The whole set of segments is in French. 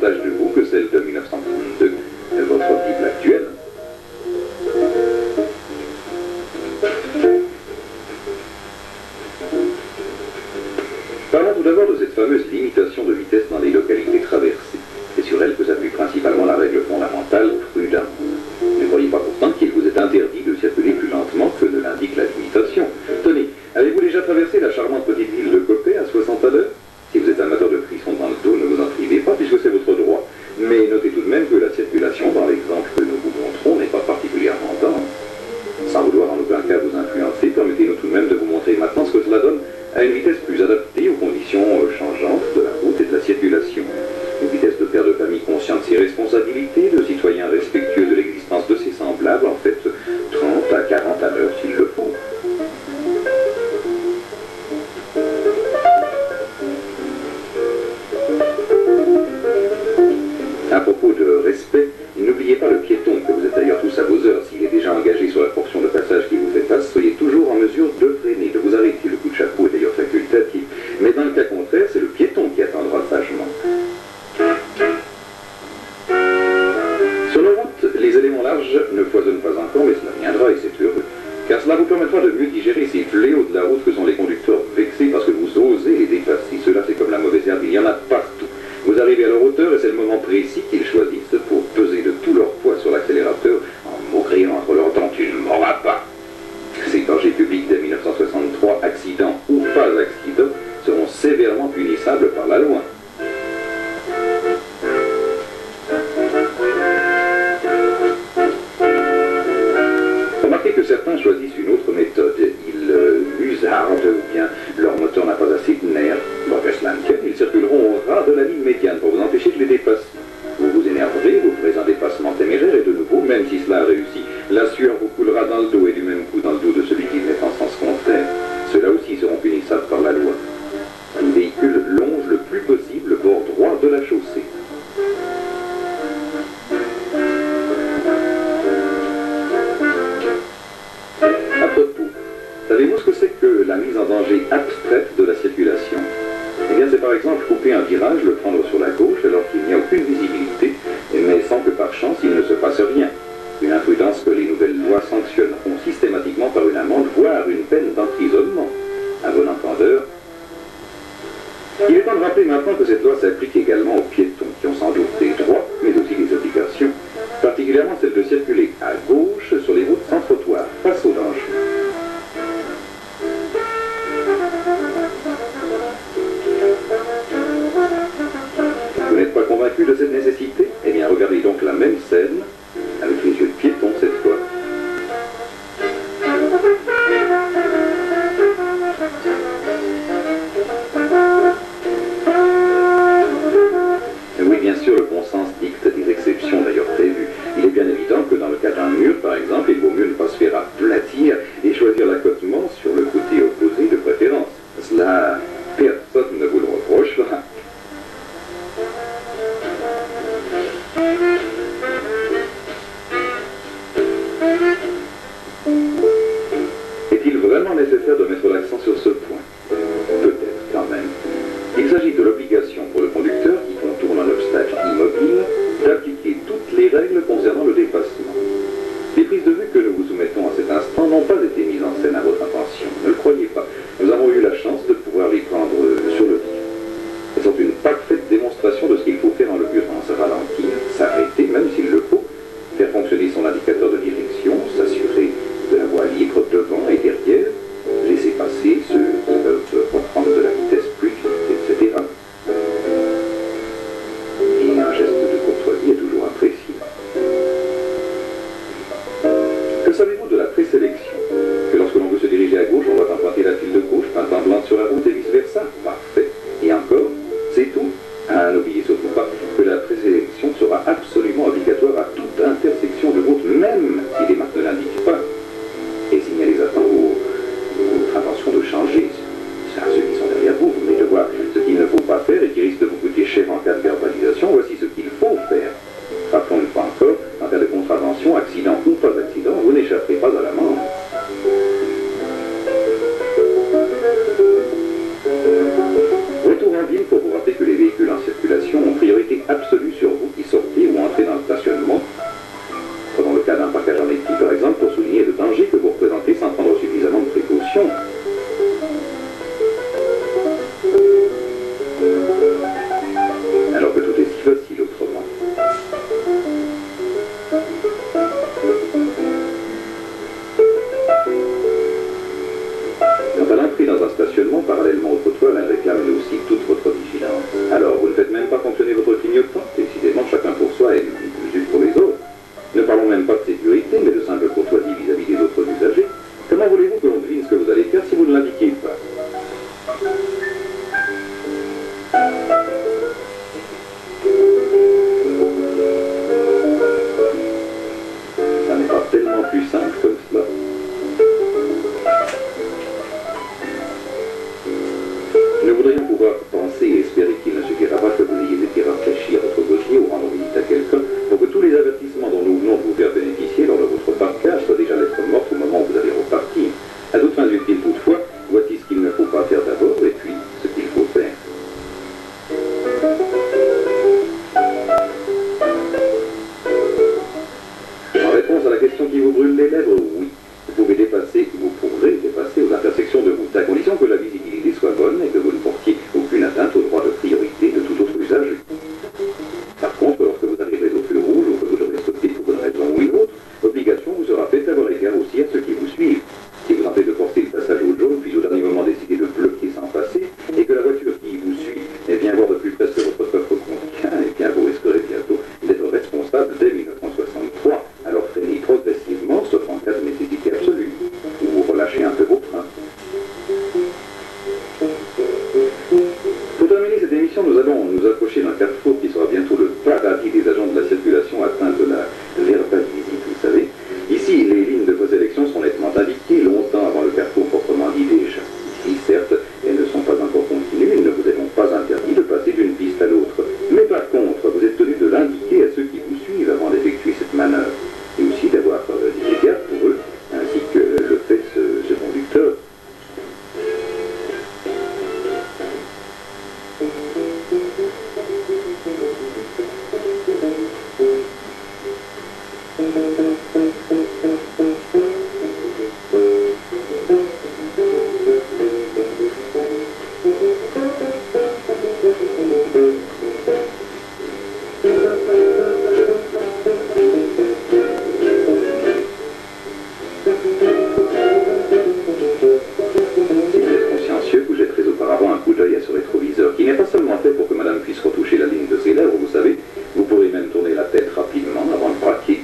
davantage de vous que celle de 1932, votre Bible actuelle. Parlons tout d'abord de cette fameuse limitation de vitesse dans les localités traversées. C'est sur elle que s'appuie principalement la règle fondamentale prudence. Ne croyez pas pourtant qu'il vous est interdit de circuler plus lentement que ne l'indique la limitation. Tenez, avez-vous déjà traversé la charmante petite ville de Copé à 60 à l'heure? Si vous êtes amateur de frissons dans le dos, ne vous en privez pas puisque c'est votre droit. Mais notez tout de même que la circulation dans l'exemple que nous vous montrons n'est pas particulièrement dense. Sans vouloir en aucun cas vous influencer, permettez-nous tout de même de vous montrer maintenant ce que cela donne à une vitesse plus adaptée aux conditions changeantes de la route et de la circulation. Une vitesse de père de famille conscient de ses responsabilités, de citoyen respectueux de l'existence de ses semblables, en fait 30 à 40 à l'heure s'il le faut. À propos de respect, n'oubliez pas le piéton, que vous êtes d'ailleurs tous à vos heures. S'il est déjà engagé sur la portion de passage qui vous fait face, soyez toujours en mesure de freiner, de vous arrêter. Le coup de chapeau est d'ailleurs facultatif. Mais dans le cas contraire, c'est le piéton qui attendra sagement. Sur nos routes, les éléments larges ne foisonnent pas encore, mais cela viendra et c'est heureux. Car cela vous permettra de mieux digérer ces fléaux de la route que sont les conducteurs vexés parce que vous osez les dépasser. Cela, c'est comme la mauvaise herbe, il y en a partout. Vous arrivez à leur hauteur et c'est le moment précis qu'ils choisissent pour peser de tout leur poids sur l'accélérateur en criant entre leurs dents « Tu ne m'auras pas !» Ces dangers publics dès 1963, accidents ou pas accidents, seront sévèrement punissables par la loi. Remarquez que certains choisissent une autre méthode. Ils musardent ou bien leur moteur n'a pas assez de nerfs. Bon, que cela ne tienne, ils circuleront au ras de la ligne médiane pour vous empêcher de les dépasser. Vous vous énerverez, vous ferez un dépassement téméraire et de nouveau, même si cela a réussi, la sueur vous coulera dans le dos et du même coup dans le dos de celui qui est en sens contraire. Ceux-là aussi seront punissables par la loi. Un véhicule longe le plus possible le bord droit de la chaussée. À propos, savez-vous ce que c'est que la mise en danger abstraite de la circulation? Eh bien, c'est par exemple couper un virage, le prendre sur la gauche alors qu'il n'y a aucune visibilité, mais sans que par chance il ne se passe rien. Une imprudence que les nouvelles lois sanctionneront systématiquement par une amende, voire une peine d'emprisonnement. À bon entendeur, il est temps de rappeler maintenant que cette loi s'applique également aux piétons, qui ont sans doute des droits, mais aussi des obligations, particulièrement celle de circuler à gauche sur les routes sans trottoir, face au danger. Vous n'êtes pas convaincu de cette nécessité? Eh bien, regardez donc la même scène, avec les yeux de piéton cette fois. Oui, bien sûr, le bon sens dicte des exceptions d'ailleurs prévues. Il est bien évident que dans le cas d'un mur, par exemple, il vaut mieux ne pas se faire aplatir et choisir l'accotement sur le côté opposé de préférence. Cela, personne ne vous le reprochera. Est-il vraiment nécessaire de mettre l'accent sur ce point? Peut-être quand même. Il s'agit de l'obligation pour le conducteur qui contourne un obstacle immobile d'appliquer toutes les règles concernant le dépassement. Les prises de vue que nous vous soumettons à cet instant n'ont pas été mises en scène à votre intention. Ne le croyez pas. Nous avons eu la chance de pouvoir les prendre sur le vif. Elles sont une parfaite démonstration de ce qu'il faut faire en l'occurrence. Ralentir, s'arrêter, même s'il le faut, faire fonctionner son indicateur de direction, s'assurer de la voie libre devant et derrière, laisser passer ceux qui peuvent reprendre de la vitesse plus vite, etc. Et un geste de courtoisie est toujours apprécié. Que savez-vous de la présélection? Que lorsque l'on veut se diriger à gauche, on doit emprunter la file de gauche, pintant blanc sur la route et vice-versa? Parfait. Et encore, c'est tout? Ah, n'oubliez surtout pas que la présélection sera absolument obligatoire à toute intersection de route, même si les marques ne l'indiquent pas. Et signalisez votre intention de changer. C'est à ceux qui sont derrière vous, vous venez de voir ce qu'il ne faut pas faire et qui risque de vous coûter cher en cas de verbalisation. Voici ce qu'il faut faire. Rappelons une fois encore, en cas de contravention, accident ou pas accident, vous n'échapperez pas à l'amende. Retour en ville pour vous rappeler que les véhicules en circulation ont priorité absolue sur Nous voudrions pouvoir penser et espérer qu'il ne suffira pas que vous ayez été rafraîchi à votre gosier ou rendre visite à quelqu'un pour que tous les avertissements dont nous venons de vous faire bénéficier lors de votre partage soient déjà lettres mortes au moment où vous allez repartir. À toutes fins utiles toutefois, voici ce qu'il ne faut pas faire d'abord et puis ce qu'il faut faire. En réponse à la question qui vous brûle les lèvres, oui, vous pourrez dépasser aux intersections de route, à condition que la visibilité soit bonne et que vous ne portiez aucune atteinte au droit de priorité de tout autre usager. Par contre, lorsque vous arriverez au feu rouge ou que vous devrez sauter pour une raison ou une autre, l'obligation vous sera faite d'avoir égard aussi à ceux qui vous suivent. Si vous tentez de forcer le passage au jaune, puis au dernier moment décidez de bloquer sans passer, et que la voiture qui vous suit vient voir de plus près ce que votre coffre contient, et bien vous risquerez bientôt d'être responsable dès 1963. Alors freinez progressivement, sauf en cas de nécessité absolue, ou relâchez un peu vos freins. Pour terminer cette émission, nous allons nous approcher d'un carrefour qui sera bientôt le paradis des agents de la circulation atteints de la verbalisite, vous savez. Ici, les lignes de vos élections sont nettement indiquées, longtemps avant le carrefour proprement dit déjà. Ici, certes, elles ne sont pas encore continues, elles ne vous ont pas interdit de passer d'une piste à l'autre. Mais par contre, vous êtes tenu de l'indiquer à ceux qui vous suivent avant d'effectuer cette manœuvre. Et aussi d'avoir des égards pour eux, ainsi que le fait ce conducteur. Qui n'est pas seulement fait pour que madame puisse retoucher la ligne de ses lèvres, vous savez, vous pourrez même tourner la tête rapidement avant de braquer.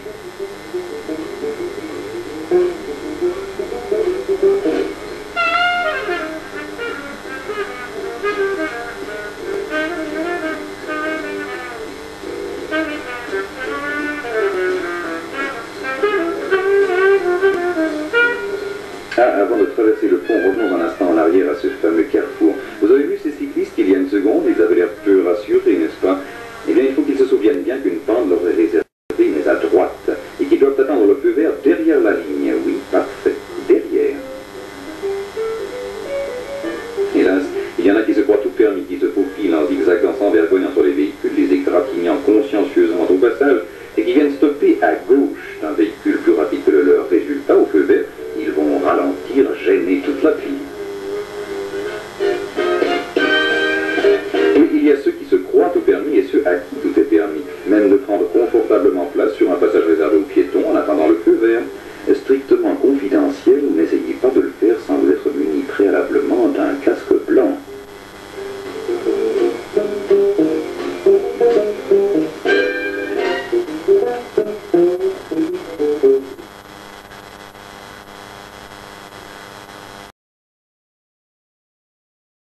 Avant de traverser le pont, revenons un instant en arrière à ce fameux carrefour. Vous avez vu ces cyclistes il y a une seconde, ils avaient l'air peu rassurés, n'est-ce pas? Eh bien, il faut qu'ils se souviennent bien qu'une pente leur est réservée, mais à droite, et qu'ils doivent attendre le feu vert derrière la ligne. Oui, parfait, derrière. Hélas, il y en a qui se croient tout permis, qui se faufilent en zigzagant sans vergogne entre les véhicules, les égratignant consciencieusement au passage, et qui viennent stopper à gauche d'un véhicule plus rapide que le leur. Résultat, au feu vert, ils vont ralentir, gêner toute la file. Et il y a ceux qui se croient tout permis et ceux à qui tout est permis, même de prendre